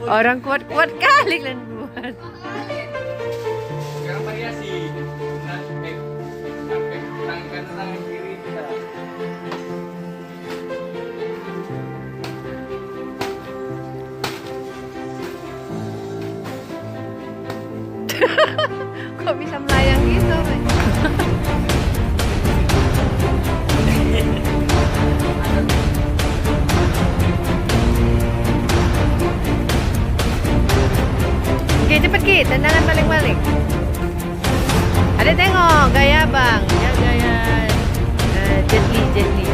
Orang kuat-kuat kali kalian buat. Sekarang variasi. Tangan kanan, tangan kiri. Kok bisa melayang gitu, Pak? Oke, cepet Ki, tendangan balik-balik. Ada tengok gaya Bang, ya gaya Jet Li, Jet Li.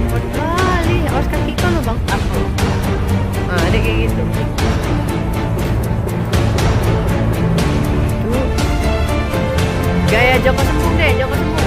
Kuat kali, awas kaki kau loh Bang. Ah, ada kayak gitu. Tuh. Gaya Joko Sembung deh, Joko Sembung.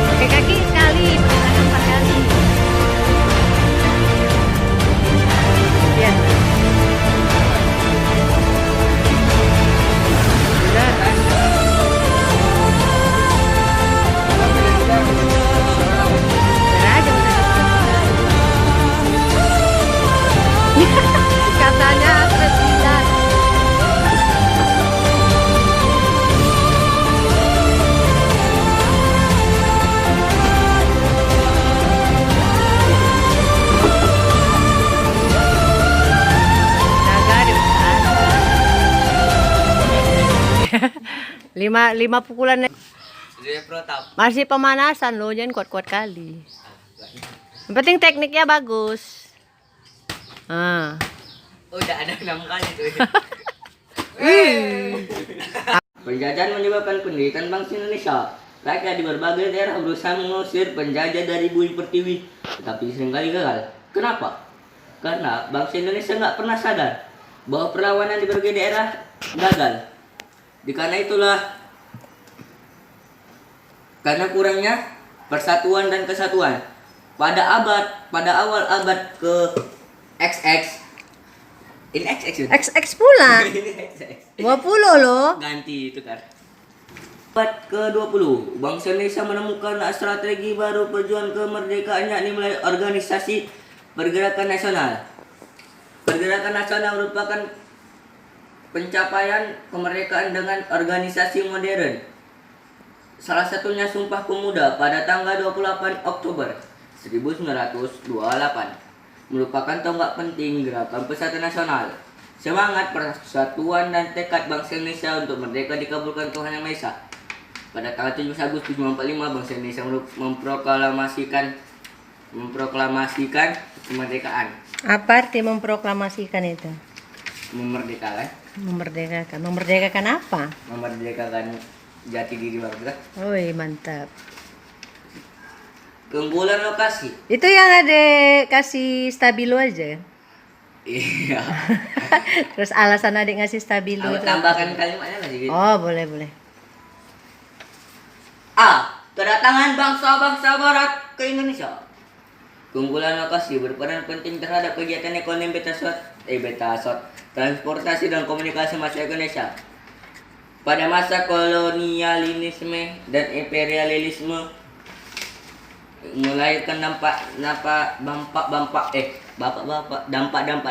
Pakai kaki sekali, pakai tangan 4 kali. Ya. Sudah. Udah aja, udah. Katanya atlet silat. Naga di atas. lima pukulan Jadi protap. masih pemanasan loh, jangan kuat-kuat kali. Yang penting tekniknya bagus. Ah. Udah ada 6 kali tuh. Penjajahan menyebabkan pendirian bangsa Indonesia. Rakyat di berbagai daerah berusaha mengusir penjajah dari bumi pertiwi, tetapi seringkali gagal. Kenapa? Karena bangsa Indonesia nggak pernah sadar bahwa perlawanan di berbagai daerah gagal. Karena itulah, karena kurangnya persatuan dan kesatuan. Pada awal abad ke XX, ini XX sudah. XX pula. Ini XX. 20 loh. Ganti itu kan. Abad ke-20, bangsa Indonesia menemukan strategi baru perjuangan kemerdekaan, yakni melalui organisasi pergerakan nasional. Pergerakan nasional merupakan pencapaian kemerdekaan dengan organisasi modern. Salah satunya Sumpah Pemuda pada tanggal 28 Oktober 1928 merupakan tonggak penting gerakan persatuan nasional. Semangat persatuan dan tekad bangsa Indonesia untuk merdeka dikabulkan Tuhan Yang Maha Esa. Pada tanggal 17 Agustus 1945, bangsa Indonesia memproklamasikan kemerdekaan. Apa arti memproklamasikan itu? Memerdekakan, Memerdekakan apa? memerdekakan jati diri bangsa. Woi, mantap. Keunggulan lokasi. Itu yang ada kasih stabilo aja. Iya. Terus alasan adik ngasih stabilo Aku itu. tambahkan kalimatnya lagi gitu. Oh, boleh. A. Kedatangan bangsa-bangsa barat ke Indonesia. Keunggulan lokasi berperan penting terhadap kegiatan ekonomi betasot, transportasi dan komunikasi masyarakat Indonesia. Pada masa kolonialisme dan imperialisme melahirkan dampak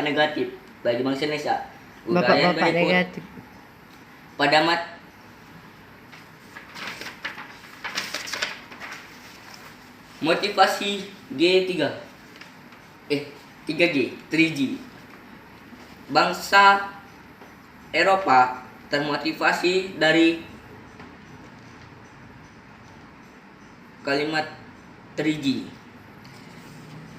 negatif bagi bangsa Indonesia. Uraian Bapak-bapak berikut. negatif. Pada motivasi 3G. Bangsa Eropa termotivasi dari kalimat 3G.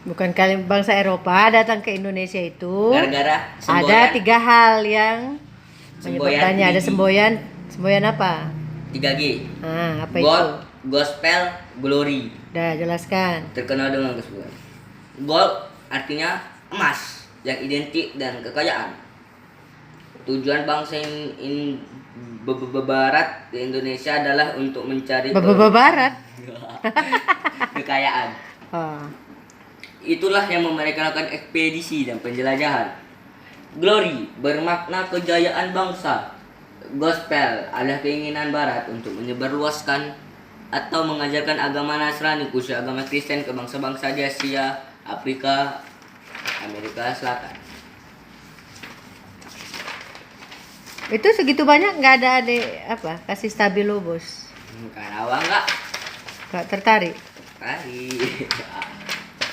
Bukan kalian bangsa Eropa datang ke Indonesia itu Gara-gara ada 3 hal yang semboyan menyebabkannya. Ada 3G. semboyan apa? 3G. Apa God, itu? gospel, glory. Udah jelaskan. Terkenal dengan keseluruhan. Gold artinya emas yang identik dan kekayaan. Tujuan bangsa Barat di Indonesia adalah untuk mencari Barat. kekayaan. Oh. Itulah yang mereka lakukan ekspedisi dan penjelajahan. Glory bermakna kejayaan bangsa. Gospel adalah keinginan Barat untuk menyebarluaskan atau mengajarkan agama Nasrani, khususnya agama Kristen, ke bangsa-bangsa di Asia, Afrika, Amerika Selatan. Itu segitu banyak nggak ada kasih stabilo bos? Karawang nggak? Nggak tertarik? Kali.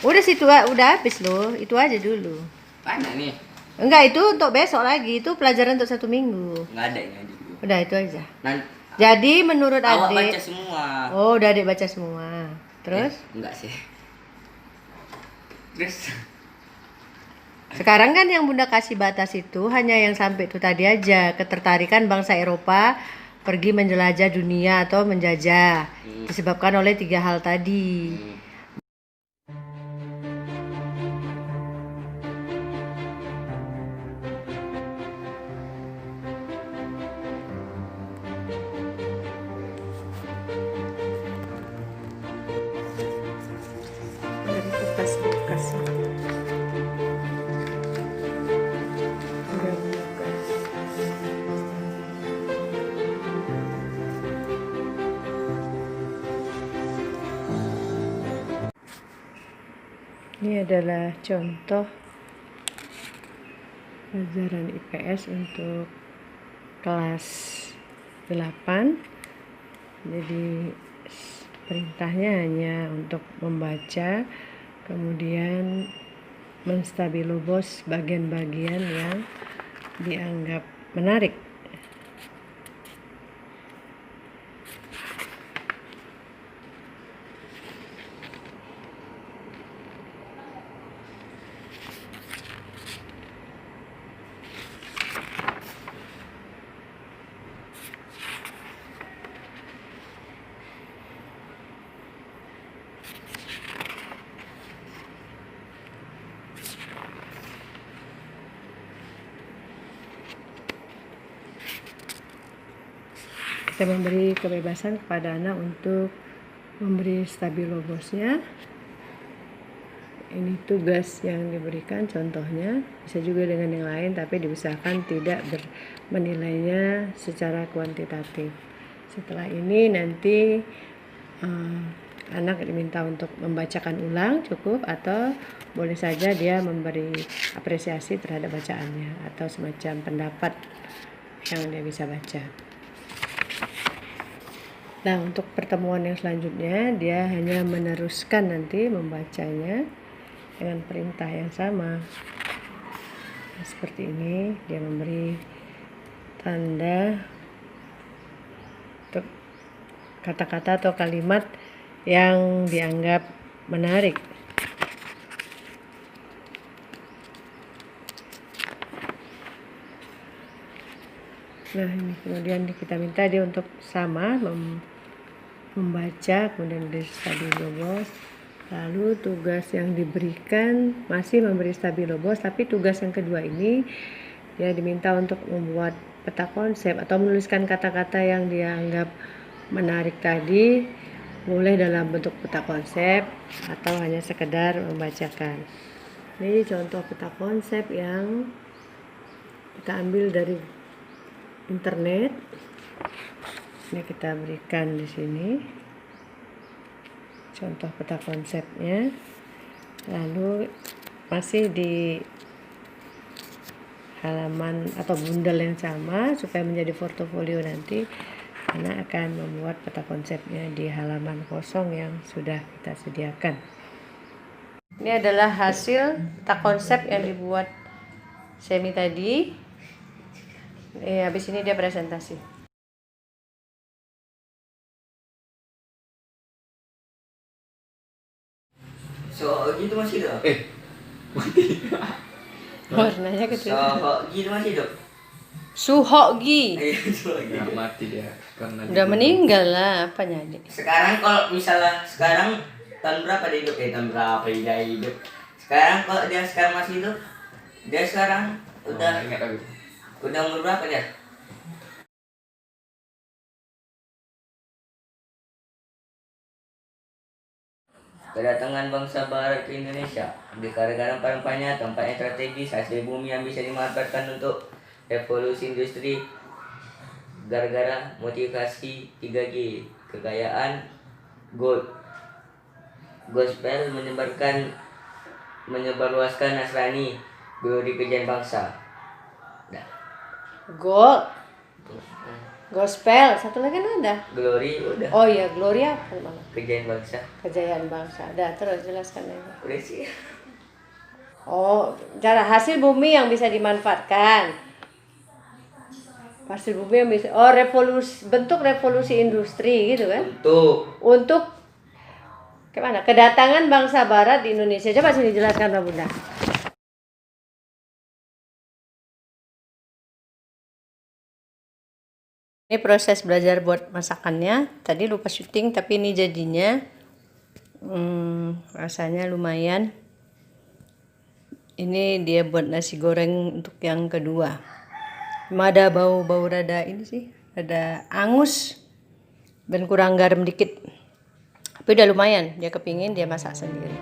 Udah situ udah habis loh, itu aja dulu. Banyak nih. Enggak, itu untuk besok lagi, itu pelajaran untuk 1 minggu. Nggak ada ini aja dulu. Udah itu aja. Nanti Jadi menurut awak adik, baca semua. oh udah adik baca semua. Terus Enggak sih. Terus sekarang kan yang bunda kasih batas itu hanya yang sampai itu tadi aja, ketertarikan bangsa Eropa pergi menjelajah dunia atau menjajah disebabkan oleh 3 hal tadi. Dari kertas bekas. Udah buka. Ini adalah contoh pelajaran IPS untuk kelas 8. Jadi perintahnya hanya untuk membaca, kemudian menstabilo bos bagian-bagian yang dianggap menarik. Kita memberi kebebasan kepada anak untuk memberi stabilo bosnya. Ini tugas yang diberikan, contohnya bisa juga dengan yang lain, tapi diusahakan tidak menilainya secara kuantitatif. Setelah ini nanti anak diminta untuk membacakan ulang cukup, atau boleh saja dia memberi apresiasi terhadap bacaannya atau semacam pendapat yang dia bisa baca. Nah, untuk pertemuan yang selanjutnya dia hanya meneruskan nanti membacanya dengan perintah yang sama. Nah, seperti ini dia memberi tanda untuk kata-kata atau kalimat yang dianggap menarik. Nah, ini kemudian kita minta dia untuk sama membaca, kemudian di stabilo bos. Lalu tugas yang diberikan masih memberi stabilo bos, tapi tugas yang kedua ini dia diminta untuk membuat peta konsep atau menuliskan kata-kata yang dia anggap menarik tadi, boleh dalam bentuk peta konsep atau hanya sekedar membacakan. Ini contoh peta konsep yang kita ambil dari internet. Ini kita berikan di sini contoh peta konsepnya, lalu masih di halaman atau bundel yang sama supaya menjadi portofolio. Nanti anak akan membuat peta konsepnya di halaman kosong yang sudah kita sediakan. Ini adalah hasil peta konsep yang dibuat Semi tadi. Habis ini dia presentasi. So gitu masih hidup. Warnanya kecil. So gitu masih hidup. Suhogi. Nggak mati dia karena Udah meninggal lah, apa jadi? Sekarang kalau misalnya sekarang tahun berapa dia hidup? Tahun berapa dia hidup? Sekarang kalau dia sekarang masih hidup, dia sekarang udah ingat aku. udah umur berapa dia? Kedatangan bangsa barat ke Indonesia dikarenakan paling tempatnya strategis, hasil bumi yang bisa dimanfaatkan untuk revolusi industri, gara-gara motivasi 3G, kekayaan, gold, gospel menyebarluaskan Nasrani, glory kejian bangsa. Nah, Gospel, satu lagi kan ada. glory udah, Oh iya, Gloria apa mana? kejian bangsa. Kejayaan bangsa. Dah, terus jelaskan lagi. Udah sih. Oh, cara hasil bumi yang bisa dimanfaatkan. Hasil bumi yang bisa. Oh, bentuk revolusi industri gitu kan? Untuk gimana? Kedatangan bangsa barat di Indonesia. Coba sini jelaskan Mbak Bunda. Ini proses belajar buat masakannya. Tadi lupa syuting, tapi ini jadinya rasanya lumayan. Ini dia buat nasi goreng untuk yang kedua. Cuma ada bau-bau rada ini sih, rada angus dan kurang garam dikit. Tapi udah lumayan, dia kepingin dia masak sendiri.